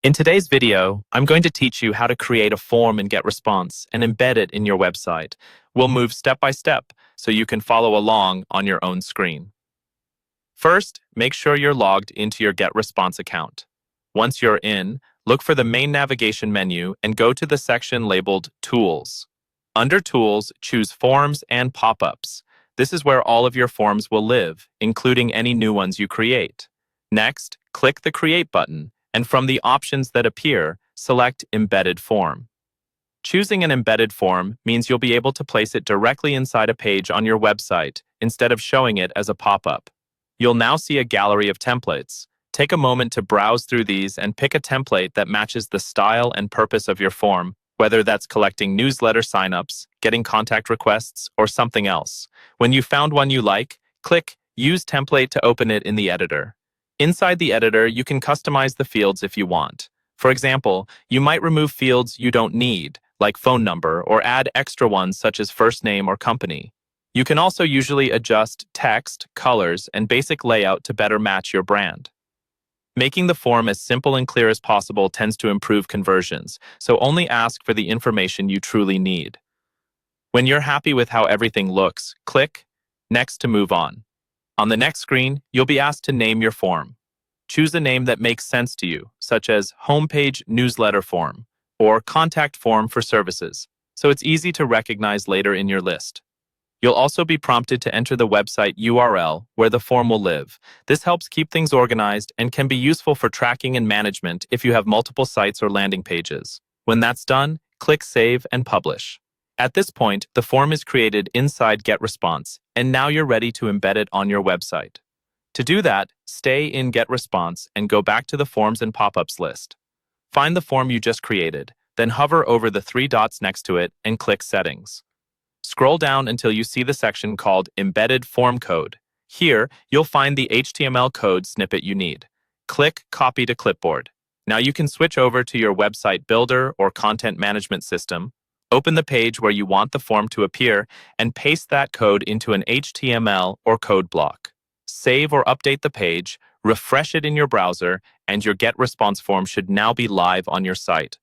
In today's video, I'm going to teach you how to create a form in Getresponse and embed it in your website. We'll move step by step so you can follow along on your own screen. First, make sure you're logged into your Getresponse account. Once you're in, look for the main navigation menu and go to the section labeled Tools. Under Tools, choose Forms and Pop-ups. This is where all of your forms will live, including any new ones you create. Next, click the Create button, and from the options that appear, select Embedded Form. Choosing an embedded form means you'll be able to place it directly inside a page on your website instead of showing it as a pop-up. You'll now see a gallery of templates. Take a moment to browse through these and pick a template that matches the style and purpose of your form, whether that's collecting newsletter signups, getting contact requests, or something else. When you found one you like, click Use Template to open it in the editor. Inside the editor, you can customize the fields if you want. For example, you might remove fields you don't need, like phone number, or add extra ones such as first name or company. You can also usually adjust text, colors, and basic layout to better match your brand. Making the form as simple and clear as possible tends to improve conversions, so only ask for the information you truly need. When you're happy with how everything looks, click Next to move on. On the next screen, you'll be asked to name your form. Choose a name that makes sense to you, such as Homepage Newsletter Form or Contact Form for Services, so it's easy to recognize later in your list. You'll also be prompted to enter the website URL where the form will live. This helps keep things organized and can be useful for tracking and management if you have multiple sites or landing pages. When that's done, click Save and Publish. At this point, the form is created inside Getresponse, and now you're ready to embed it on your website. To do that, stay in Getresponse and go back to the Forms and Pop-ups list. Find the form you just created, then hover over the three dots next to it and click Settings. Scroll down until you see the section called Embedded Form Code. Here, you'll find the HTML code snippet you need. Click Copy to Clipboard. Now you can switch over to your website builder or content management system. Open the page where you want the form to appear and paste that code into an HTML or code block. Save or update the page, refresh it in your browser, and your Getresponse form should now be live on your site.